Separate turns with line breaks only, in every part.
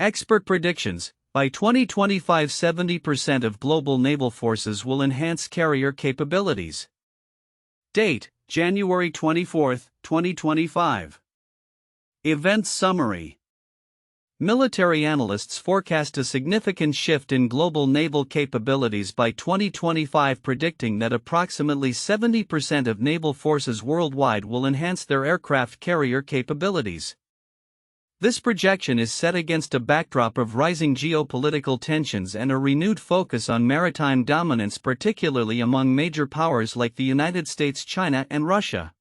Expert predictions: by 2025, 70% of global naval forces will enhance carrier capabilities. Date: January 24, 2025. Event summary. Military analysts forecast a significant shift in global naval capabilities by 2025, predicting that approximately 70% of naval forces worldwide will enhance their aircraft carrier capabilities. This projection is set against a backdrop of rising geopolitical tensions and a renewed focus on maritime dominance, particularly among major powers like the United States, China, and Russia.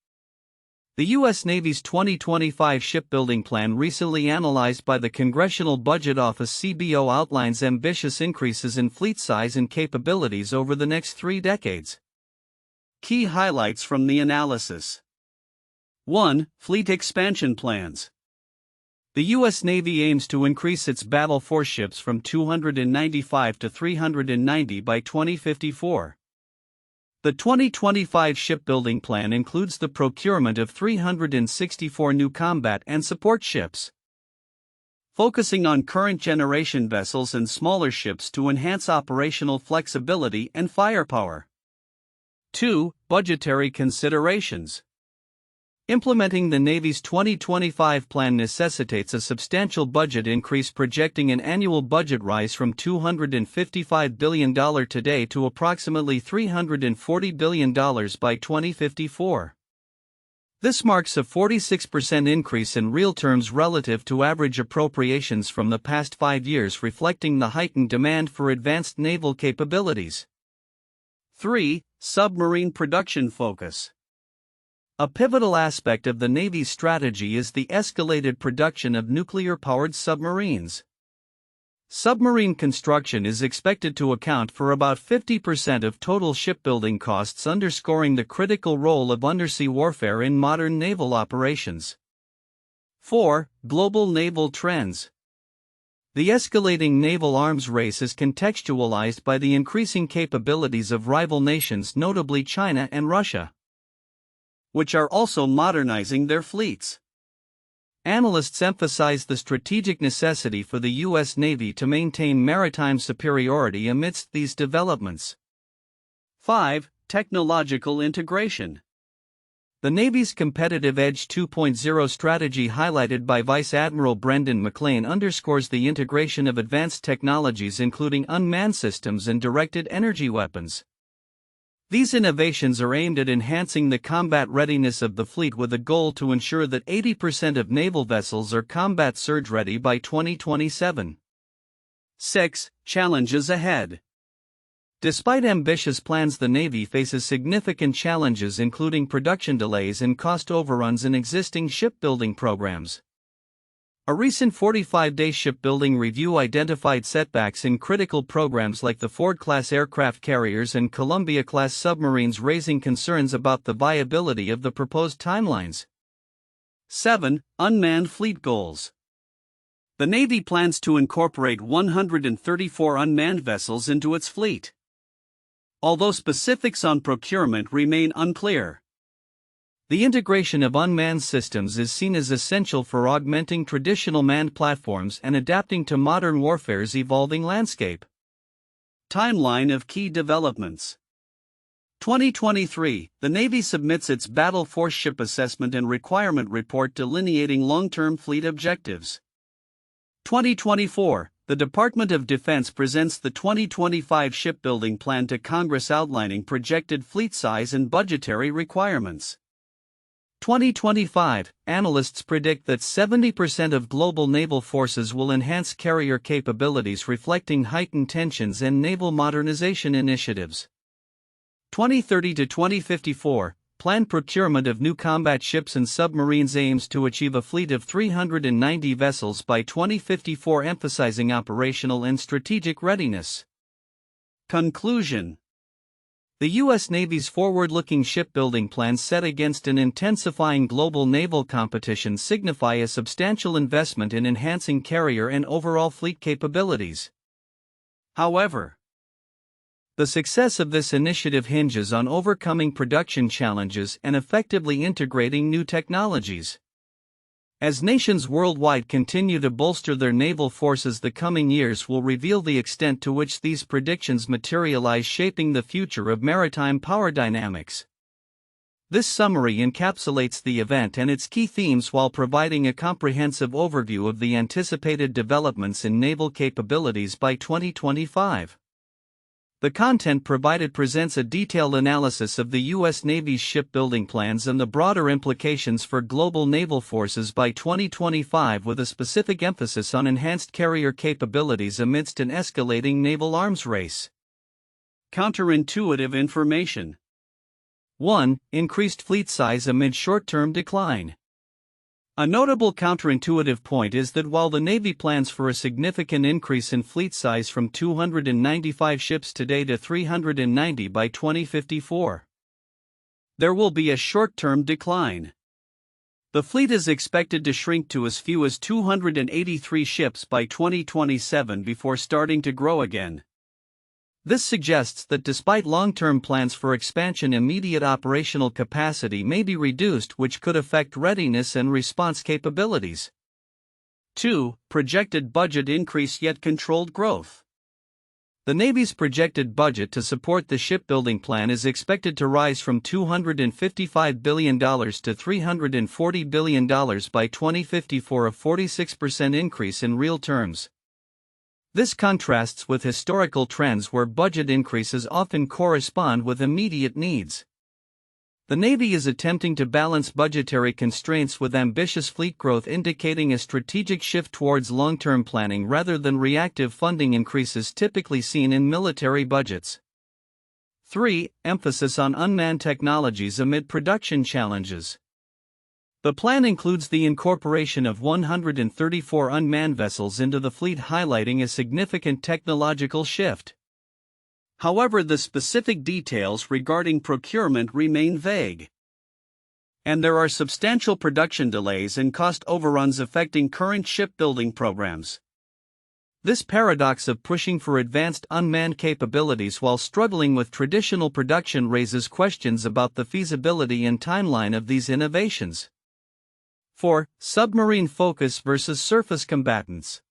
The U.S. Navy's 2025 shipbuilding plan, recently analyzed by the Congressional Budget Office (CBO), outlines ambitious increases in fleet size and capabilities over the next 3 decades. Key highlights from the analysis. 1. Fleet expansion plans. The U.S. Navy aims to increase its battle force ships from 295 to 390 by 2054. The 2025 shipbuilding plan includes the procurement of 364 new combat and support ships, focusing on current generation vessels and smaller ships to enhance operational flexibility and firepower. 2. Budgetary considerations. Implementing the Navy's 2025 plan necessitates a substantial budget increase, projecting an annual budget rise from $255 billion today to approximately $340 billion by 2054. This marks a 46% increase in real terms relative to average appropriations from the past 5 years, reflecting the heightened demand for advanced naval capabilities. 3. Submarine production focus. A pivotal aspect of the Navy's strategy is the escalated production of nuclear-powered submarines. Submarine construction is expected to account for about 50% of total shipbuilding costs, underscoring the critical role of undersea warfare in modern naval operations. 4. Global naval trends. The escalating naval arms race is contextualized by the increasing capabilities of rival nations, notably China and Russia, which are also modernizing their fleets. Analysts emphasize the strategic necessity for the U.S. Navy to maintain maritime superiority amidst these developments. 5. Technological integration. The Navy's Competitive Edge 2.0 strategy, highlighted by Vice Admiral Brendan McLean, underscores the integration of advanced technologies including unmanned systems and directed energy weapons. These innovations are aimed at enhancing the combat readiness of the fleet, with a goal to ensure that 80% of naval vessels are combat surge ready by 2027. 6. Challenges ahead. Despite ambitious plans, the Navy faces significant challenges, including production delays and cost overruns in existing shipbuilding programs. A recent 45-day shipbuilding review identified setbacks in critical programs like the Ford-class aircraft carriers and Columbia-class submarines, raising concerns about the viability of the proposed timelines. 7. Unmanned fleet goals. The Navy plans to incorporate 134 unmanned vessels into its fleet, although specifics on procurement remain unclear. The integration of unmanned systems is seen as essential for augmenting traditional manned platforms and adapting to modern warfare's evolving landscape. Timeline of key developments. 2023, the Navy submits its Battle Force Ship Assessment and Requirement Report delineating long-term fleet objectives. 2024, the Department of Defense presents the 2025 shipbuilding plan to Congress, outlining projected fleet size and budgetary requirements. 2025, analysts predict that 70% of global naval forces will enhance carrier capabilities, reflecting heightened tensions and naval modernization initiatives. 2030 to 2054, planned procurement of new combat ships and submarines aims to achieve a fleet of 390 vessels by 2054, emphasizing operational and strategic readiness. Conclusion. The U.S. Navy's forward-looking shipbuilding plans, set against an intensifying global naval competition, signify a substantial investment in enhancing carrier and overall fleet capabilities. However, the success of this initiative hinges on overcoming production challenges and effectively integrating new technologies. As nations worldwide continue to bolster their naval forces, the coming years will reveal the extent to which these predictions materialize, shaping the future of maritime power dynamics. This summary encapsulates the event and its key themes while providing a comprehensive overview of the anticipated developments in naval capabilities by 2025. The content provided presents a detailed analysis of the U.S. Navy's shipbuilding plans and the broader implications for global naval forces by 2025, with a specific emphasis on enhanced carrier capabilities amidst an escalating naval arms race. Counterintuitive information. 1. Increased fleet size amid short-term decline. A notable counterintuitive point is that while the Navy plans for a significant increase in fleet size from 295 ships today to 390 by 2054, there will be a short-term decline. The fleet is expected to shrink to as few as 283 ships by 2027 before starting to grow again. This suggests that despite long-term plans for expansion, immediate operational capacity may be reduced, which could affect readiness and response capabilities. 2. Projected budget increase yet controlled growth. The Navy's projected budget to support the shipbuilding plan is expected to rise from $255 billion to $340 billion by 2054, a 46% increase in real terms. This contrasts with historical trends where budget increases often correspond with immediate needs. The Navy is attempting to balance budgetary constraints with ambitious fleet growth, indicating a strategic shift towards long-term planning rather than reactive funding increases typically seen in military budgets. 3. Emphasis on unmanned technologies amid production challenges. The plan includes the incorporation of 134 unmanned vessels into the fleet, highlighting a significant technological shift. However, the specific details regarding procurement remain vague, and there are substantial production delays and cost overruns affecting current shipbuilding programs. This paradox of pushing for advanced unmanned capabilities while struggling with traditional production raises questions about the feasibility and timeline of these innovations. 4. Submarine focus versus surface combatants.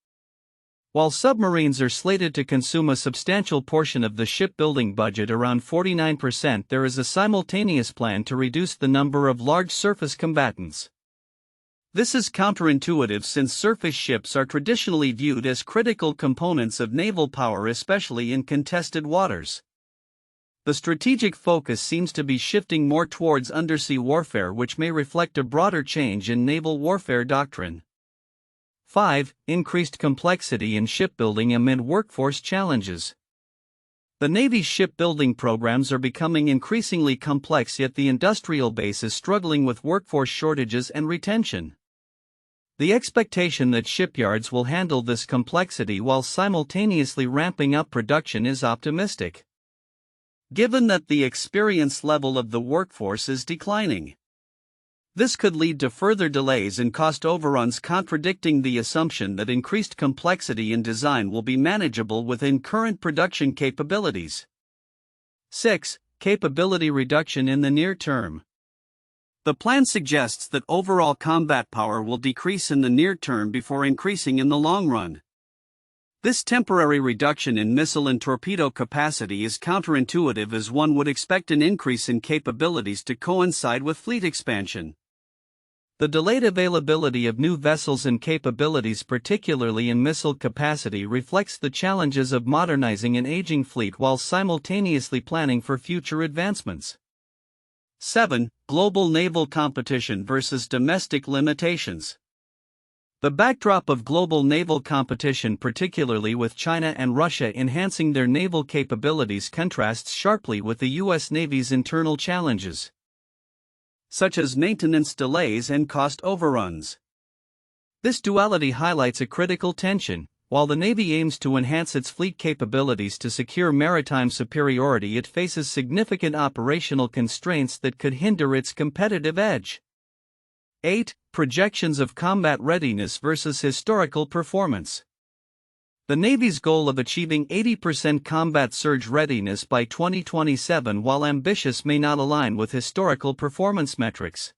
While submarines are slated to consume a substantial portion of the shipbuilding budget, around 49%, there is a simultaneous plan to reduce the number of large surface combatants. This is counterintuitive since surface ships are traditionally viewed as critical components of naval power, especially in contested waters. The strategic focus seems to be shifting more towards undersea warfare, which may reflect a broader change in naval warfare doctrine. 5. Increased complexity in shipbuilding amid workforce challenges. The Navy's shipbuilding programs are becoming increasingly complex, yet the industrial base is struggling with workforce shortages and retention. The expectation that shipyards will handle this complexity while simultaneously ramping up production is optimistic, given that the experience level of the workforce is declining. This could lead to further delays and cost overruns, contradicting the assumption that increased complexity in design will be manageable within current production capabilities. 6. Capability reduction in the near term. The plan suggests that overall combat power will decrease in the near term before increasing in the long run. This temporary reduction in missile and torpedo capacity is counterintuitive, as one would expect an increase in capabilities to coincide with fleet expansion. The delayed availability of new vessels and capabilities, particularly in missile capacity, reflects the challenges of modernizing an aging fleet while simultaneously planning for future advancements. 7. Global naval competition versus domestic limitations. The backdrop of global naval competition, particularly with China and Russia enhancing their naval capabilities, contrasts sharply with the U.S. Navy's internal challenges, such as maintenance delays and cost overruns. This duality highlights a critical tension. While the Navy aims to enhance its fleet capabilities to secure maritime superiority, it faces significant operational constraints that could hinder its competitive edge. 8. Projections of combat readiness versus historical performance. The Navy's goal of achieving 80% combat surge readiness by 2027, while ambitious, may not align with historical performance metrics.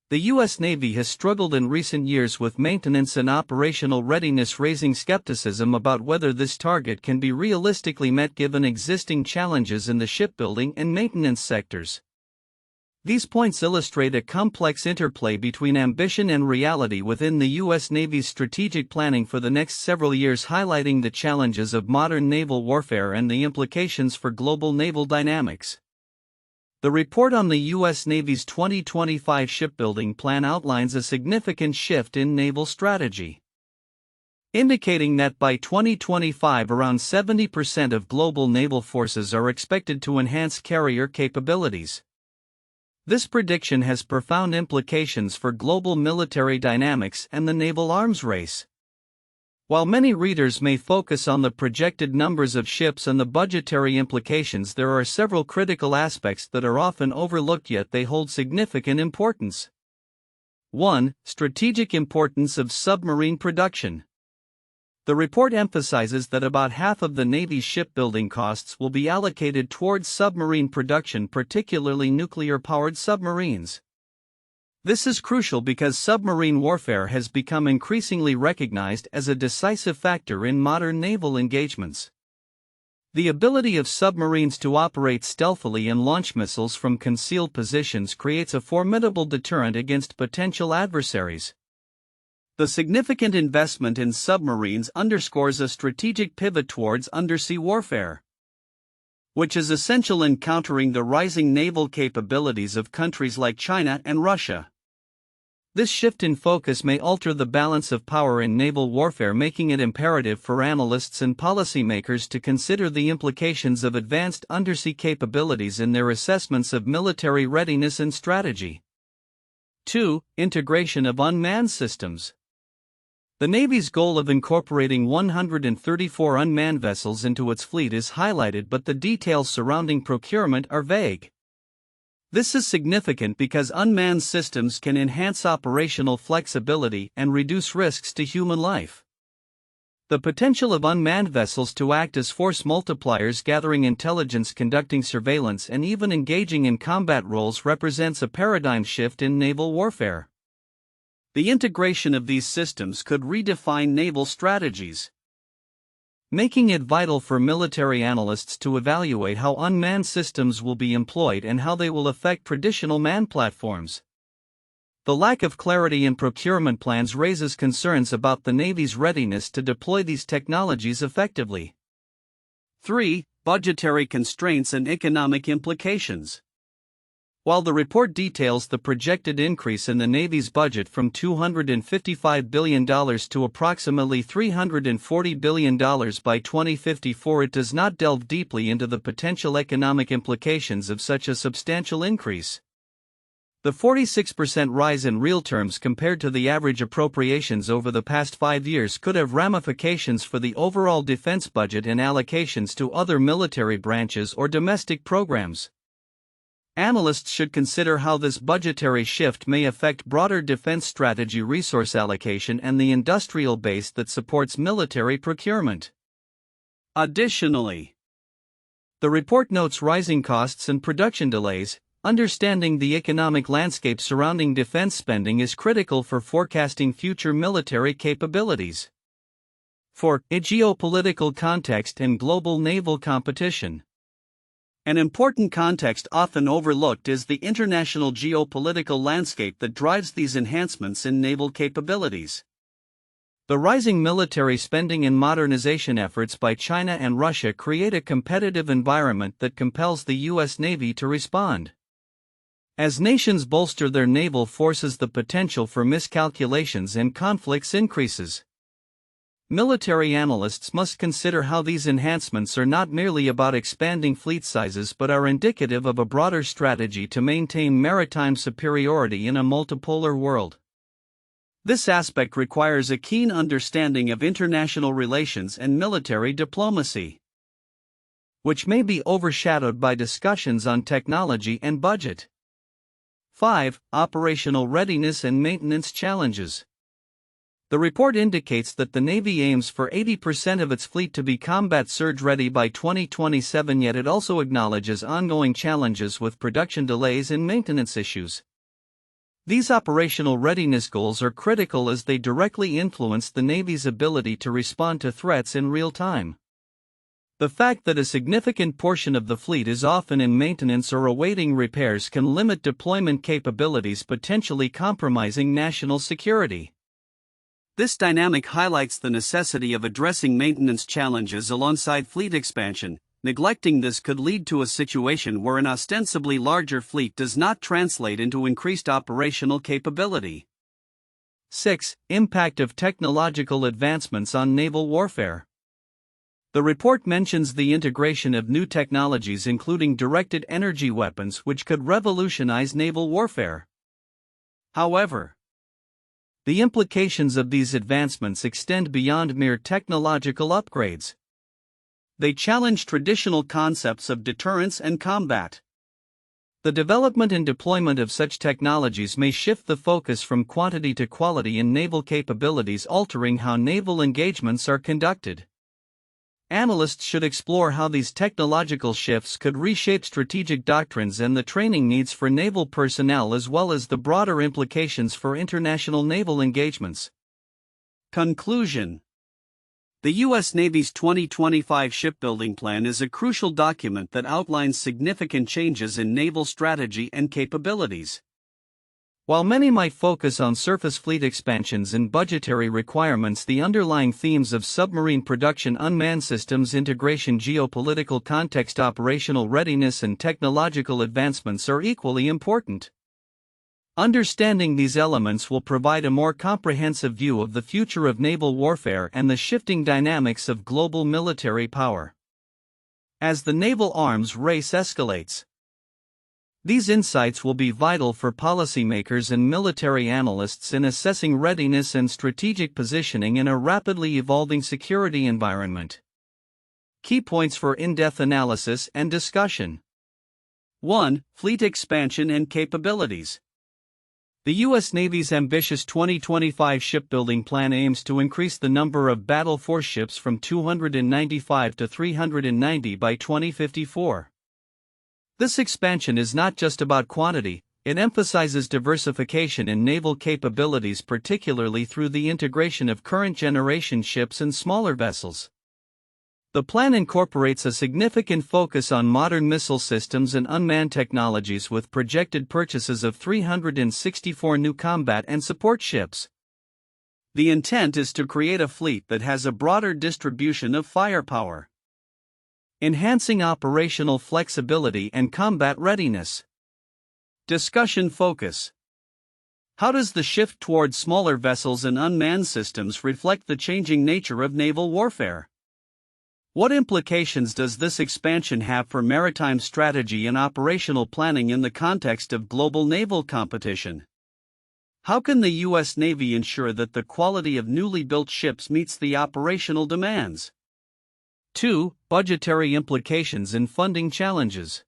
The U.S. Navy has struggled in recent years with maintenance and operational readiness, raising skepticism about whether this target can be realistically met given existing challenges in the shipbuilding and maintenance sectors. These points illustrate a complex interplay between ambition and reality within the U.S. Navy's strategic planning for the next several years, highlighting the challenges of modern naval warfare and the implications for global naval dynamics. The report on the U.S. Navy's 2025 shipbuilding plan outlines a significant shift in naval strategy, indicating that by 2025 around 70% of global naval forces are expected to enhance carrier capabilities. This prediction has profound implications for global military dynamics and the naval arms race. While many readers may focus on the projected numbers of ships and the budgetary implications, there are several critical aspects that are often overlooked yet they hold significant importance. 1. Strategic importance of submarine production. The report emphasizes that about half of the Navy's shipbuilding costs will be allocated towards submarine production, particularly nuclear-powered submarines. This is crucial because submarine warfare has become increasingly recognized as a decisive factor in modern naval engagements. The ability of submarines to operate stealthily and launch missiles from concealed positions creates a formidable deterrent against potential adversaries. The significant investment in submarines underscores a strategic pivot towards undersea warfare, which is essential in countering the rising naval capabilities of countries like China and Russia. This shift in focus may alter the balance of power in naval warfare, making it imperative for analysts and policymakers to consider the implications of advanced undersea capabilities in their assessments of military readiness and strategy. 2. Integration of unmanned systems. The Navy's goal of incorporating 134 unmanned vessels into its fleet is highlighted, but the details surrounding procurement are vague. This is significant because unmanned systems can enhance operational flexibility and reduce risks to human life. The potential of unmanned vessels to act as force multipliers, gathering intelligence, conducting surveillance, and even engaging in combat roles represents a paradigm shift in naval warfare. The integration of these systems could redefine naval strategies, making it vital for military analysts to evaluate how unmanned systems will be employed and how they will affect traditional manned platforms. The lack of clarity in procurement plans raises concerns about the Navy's readiness to deploy these technologies effectively. 3. Budgetary constraints and economic implications. While the report details the projected increase in the Navy's budget from $255 billion to approximately $340 billion by 2054, it does not delve deeply into the potential economic implications of such a substantial increase. The 46% rise in real terms compared to the average appropriations over the past 5 years could have ramifications for the overall defense budget and allocations to other military branches or domestic programs. Analysts should consider how this budgetary shift may affect broader defense strategy, resource allocation, and the industrial base that supports military procurement. Additionally, the report notes rising costs and production delays. Understanding the economic landscape surrounding defense spending is critical for forecasting future military capabilities. 4. A geopolitical context and global naval competition. An important context often overlooked is the international geopolitical landscape that drives these enhancements in naval capabilities. The rising military spending and modernization efforts by China and Russia create a competitive environment that compels the U.S. Navy to respond. As nations bolster their naval forces, the potential for miscalculations and conflicts increases. Military analysts must consider how these enhancements are not merely about expanding fleet sizes but are indicative of a broader strategy to maintain maritime superiority in a multipolar world. This aspect requires a keen understanding of international relations and military diplomacy, which may be overshadowed by discussions on technology and budget. 5. Operational readiness and maintenance challenges. The report indicates that the Navy aims for 80% of its fleet to be combat surge ready by 2027, yet it also acknowledges ongoing challenges with production delays and maintenance issues. These operational readiness goals are critical as they directly influence the Navy's ability to respond to threats in real time. The fact that a significant portion of the fleet is often in maintenance or awaiting repairs can limit deployment capabilities, potentially compromising national security. This dynamic highlights the necessity of addressing maintenance challenges alongside fleet expansion. Neglecting this could lead to a situation where an ostensibly larger fleet does not translate into increased operational capability. 6. Impact of technological advancements on naval warfare. The report mentions the integration of new technologies, including directed energy weapons, which could revolutionize naval warfare. However, the implications of these advancements extend beyond mere technological upgrades. They challenge traditional concepts of deterrence and combat. The development and deployment of such technologies may shift the focus from quantity to quality in naval capabilities, altering how naval engagements are conducted. Analysts should explore how these technological shifts could reshape strategic doctrines and the training needs for naval personnel, as well as the broader implications for international naval engagements. Conclusion. The U.S. Navy's 2025 shipbuilding plan is a crucial document that outlines significant changes in naval strategy and capabilities. While many might focus on surface fleet expansions and budgetary requirements, the underlying themes of submarine production, unmanned systems integration, geopolitical context, operational readiness, and technological advancements are equally important. Understanding these elements will provide a more comprehensive view of the future of naval warfare and the shifting dynamics of global military power. As the naval arms race escalates, these insights will be vital for policymakers and military analysts in assessing readiness and strategic positioning in a rapidly evolving security environment. Key points for in-depth analysis and discussion. 1. Fleet expansion and capabilities. The U.S. Navy's ambitious 2025 shipbuilding plan aims to increase the number of battle force ships from 295 to 390 by 2054. This expansion is not just about quantity, it emphasizes diversification in naval capabilities, particularly through the integration of current-generation ships and smaller vessels. The plan incorporates a significant focus on modern missile systems and unmanned technologies, with projected purchases of 364 new combat and support ships. The intent is to create a fleet that has a broader distribution of firepower, enhancing operational flexibility and combat readiness. Discussion focus. How does the shift toward smaller vessels and unmanned systems reflect the changing nature of naval warfare? What implications does this expansion have for maritime strategy and operational planning in the context of global naval competition? How can the U.S. Navy ensure that the quality of newly built ships meets the operational demands? 2. Budgetary implications and funding challenges.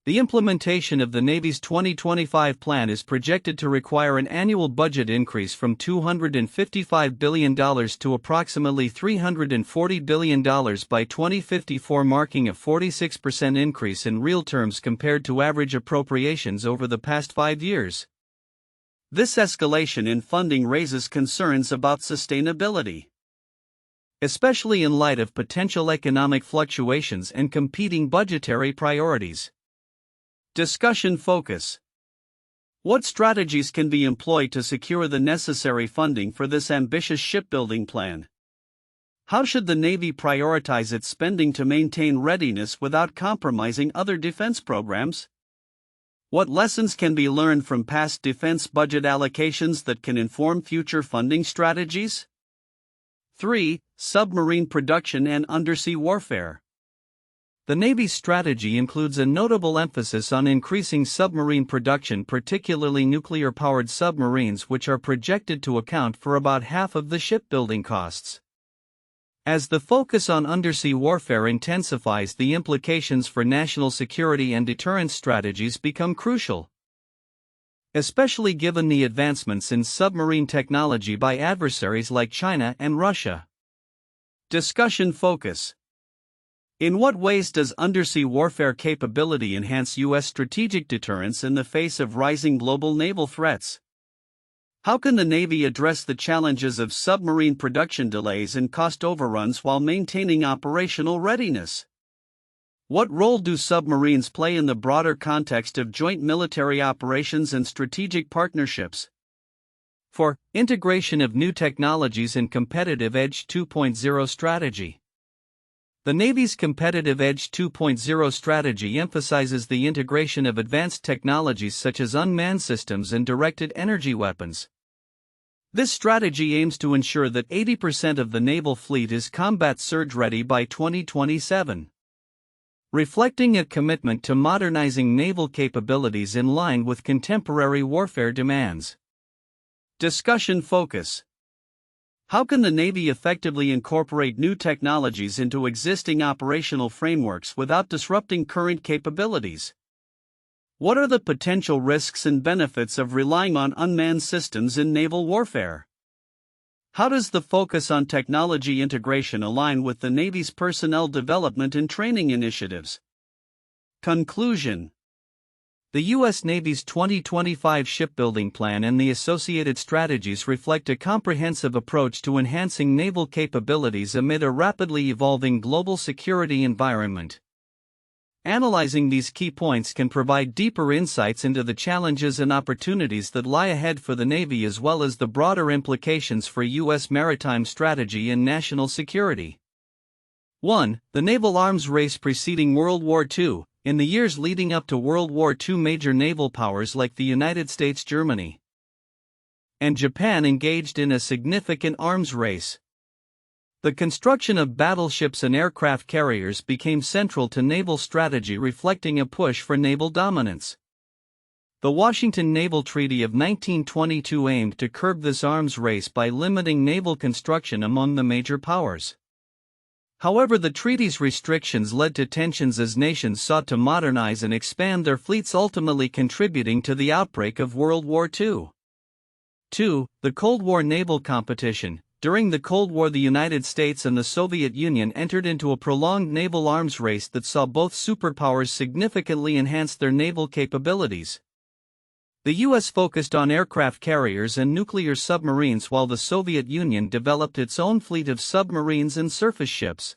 The implementation of the Navy's 2025 plan is projected to require an annual budget increase from $255 billion to approximately $340 billion by 2054, marking a 46% increase in real terms compared to average appropriations over the past 5 years. This escalation in funding raises concerns about sustainability, especially in light of potential economic fluctuations and competing budgetary priorities. Discussion focus. What strategies can be employed to secure the necessary funding for this ambitious shipbuilding plan? How should the Navy prioritize its spending to maintain readiness without compromising other defense programs? What lessons can be learned from past defense budget allocations that can inform future funding strategies? 3. Submarine production and undersea warfare. The Navy's strategy includes a notable emphasis on increasing submarine production, particularly nuclear-powered submarines, which are projected to account for about half of the shipbuilding costs. As the focus on undersea warfare intensifies, the implications for national security and deterrence strategies become crucial, especially given the advancements in submarine technology by adversaries like China and Russia. Discussion focus. In what ways does undersea warfare capability enhance U.S. strategic deterrence in the face of rising global naval threats? How can the Navy address the challenges of submarine production delays and cost overruns while maintaining operational readiness? What role do submarines play in the broader context of joint military operations and strategic partnerships? 4. Integration of new technologies and competitive edge 2.0 strategy. The Navy's Competitive Edge 2.0 strategy emphasizes the integration of advanced technologies such as unmanned systems and directed energy weapons. This strategy aims to ensure that 80% of the naval fleet is combat surge ready by 2027. Reflecting a commitment to modernizing naval capabilities in line with contemporary warfare demands. Discussion focus. How can the Navy effectively incorporate new technologies into existing operational frameworks without disrupting current capabilities? What are the potential risks and benefits of relying on unmanned systems in naval warfare? How does the focus on technology integration align with the Navy's personnel development and training initiatives? Conclusion. The U.S. Navy's 2025 shipbuilding plan and the associated strategies reflect a comprehensive approach to enhancing naval capabilities amid a rapidly evolving global security environment. Analyzing these key points can provide deeper insights into the challenges and opportunities that lie ahead for the Navy as well as the broader implications for U.S. maritime strategy and national security. 1. The naval arms race preceding World War II. In the years leading up to World War II, major naval powers like the United States, Germany, and Japan engaged in a significant arms race. The construction of battleships and aircraft carriers became central to naval strategy, reflecting a push for naval dominance. The Washington Naval Treaty of 1922 aimed to curb this arms race by limiting naval construction among the major powers. However, the treaty's restrictions led to tensions as nations sought to modernize and expand their fleets, ultimately contributing to the outbreak of World War II. 2. The Cold War naval competition. During the Cold War, the United States and the Soviet Union entered into a prolonged naval arms race that saw both superpowers significantly enhance their naval capabilities. The U.S. focused on aircraft carriers and nuclear submarines while the Soviet Union developed its own fleet of submarines and surface ships.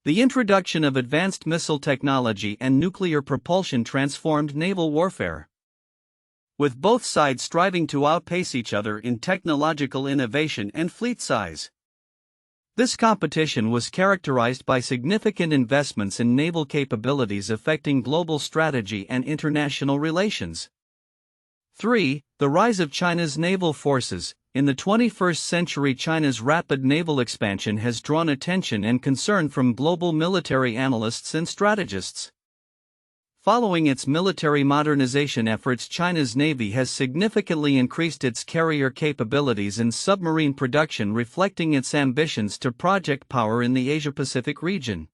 The introduction of advanced missile technology and nuclear propulsion transformed naval warfare, with both sides striving to outpace each other in technological innovation and fleet size. This competition was characterized by significant investments in naval capabilities affecting global strategy and international relations. 3. The rise of China's naval forces. In the 21st century, China's rapid naval expansion has drawn attention and concern from global military analysts and strategists. Following its military modernization efforts, China's Navy has significantly increased its carrier capabilities and submarine production, reflecting its ambitions to project power in the Asia-Pacific region.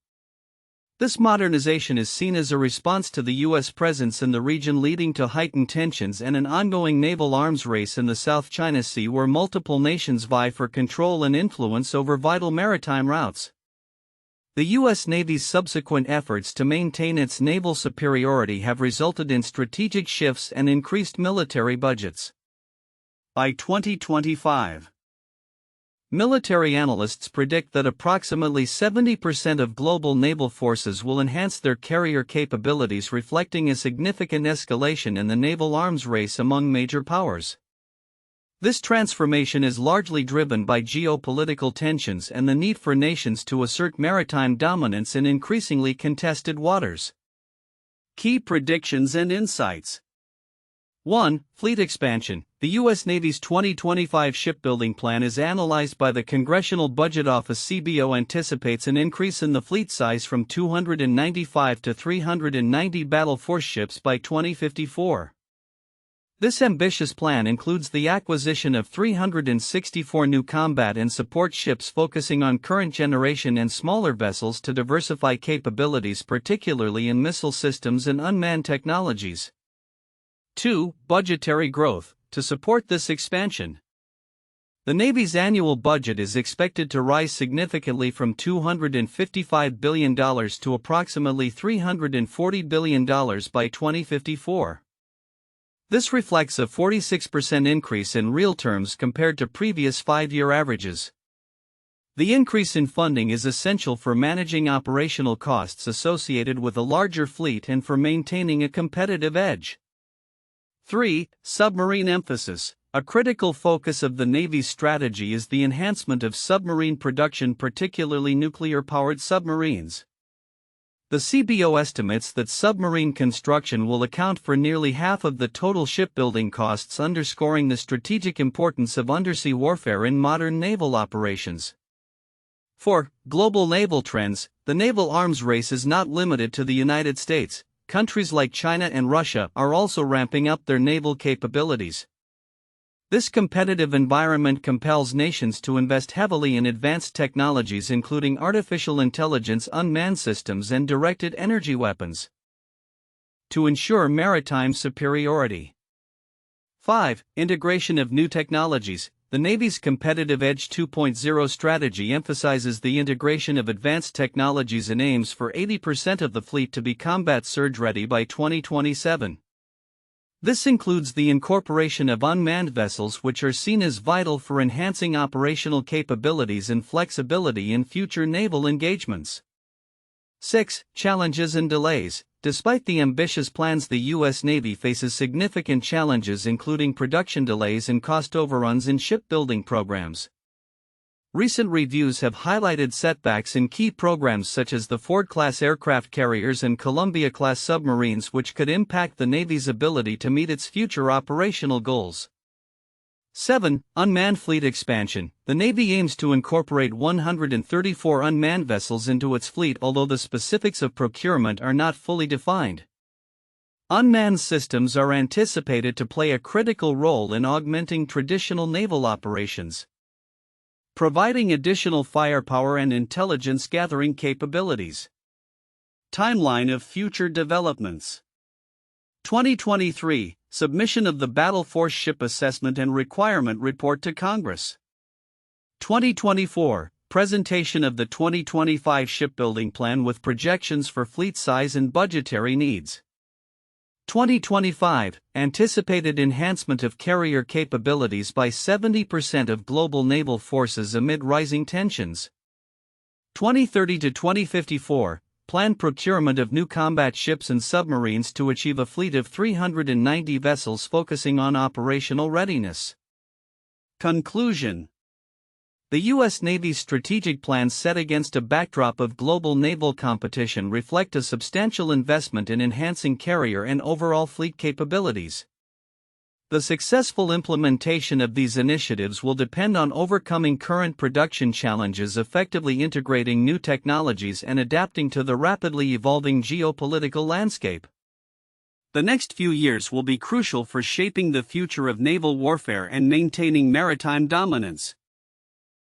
This modernization is seen as a response to the U.S. presence in the region, leading to heightened tensions and an ongoing naval arms race in the South China Sea, where multiple nations vie for control and influence over vital maritime routes. The U.S. Navy's subsequent efforts to maintain its naval superiority have resulted in strategic shifts and increased military budgets. By 2025, military analysts predict that approximately 70% of global naval forces will enhance their carrier capabilities, reflecting a significant escalation in the naval arms race among major powers. This transformation is largely driven by geopolitical tensions and the need for nations to assert maritime dominance in increasingly contested waters. Key predictions and insights. 1. Fleet expansion. The U.S. Navy's 2025 shipbuilding plan is analyzed by the Congressional Budget Office. CBO anticipates an increase in the fleet size from 295 to 390 battle force ships by 2054. This ambitious plan includes the acquisition of 364 new combat and support ships, focusing on current generation and smaller vessels to diversify capabilities, particularly in missile systems and unmanned technologies. 2. Budgetary growth. To support this expansion, The Navy's annual budget is expected to rise significantly from $255 billion to approximately $340 billion by 2054. This reflects a 46% increase in real terms compared to previous five-year averages. The increase in funding is essential for managing operational costs associated with a larger fleet and for maintaining a competitive edge. 3. Submarine emphasis. A critical focus of the Navy's strategy is the enhancement of submarine production, particularly nuclear-powered submarines. The CBO estimates that submarine construction will account for nearly half of the total shipbuilding costs, underscoring the strategic importance of undersea warfare in modern naval operations. 4. Global naval trends. The naval arms race is not limited to the United States. Countries like China and Russia are also ramping up their naval capabilities. This competitive environment compels nations to invest heavily in advanced technologies, including artificial intelligence, unmanned systems, and directed energy weapons, to ensure maritime superiority. 5. Integration of new technologies. The Navy's Competitive Edge 2.0 strategy emphasizes the integration of advanced technologies and aims for 80% of the fleet to be combat surge ready by 2027. This includes the incorporation of unmanned vessels, which are seen as vital for enhancing operational capabilities and flexibility in future naval engagements. 6. Challenges and delays. Despite the ambitious plans, the U.S. Navy faces significant challenges, including production delays and cost overruns in shipbuilding programs. Recent reviews have highlighted setbacks in key programs such as the Ford-class aircraft carriers and Columbia-class submarines, which could impact the Navy's ability to meet its future operational goals. 7. Unmanned fleet expansion. The Navy aims to incorporate 134 unmanned vessels into its fleet, although the specifics of procurement are not fully defined. Unmanned systems are anticipated to play a critical role in augmenting traditional naval operations, providing additional firepower and intelligence gathering capabilities. Timeline of future developments. 2023, submission of the Battle Force Ship Assessment and Requirement Report to Congress. 2024, presentation of the 2025 Shipbuilding Plan with projections for fleet size and budgetary needs. 2025, anticipated enhancement of carrier capabilities by 70% of global naval forces amid rising tensions. 2030 to 2054, planned procurement of new combat ships and submarines to achieve a fleet of 390 vessels focusing on operational readiness. Conclusion. The U.S. Navy's strategic plans, set against a backdrop of global naval competition, reflect a substantial investment in enhancing carrier and overall fleet capabilities. The successful implementation of these initiatives will depend on overcoming current production challenges, effectively integrating new technologies, and adapting to the rapidly evolving geopolitical landscape. The next few years will be crucial for shaping the future of naval warfare and maintaining maritime dominance.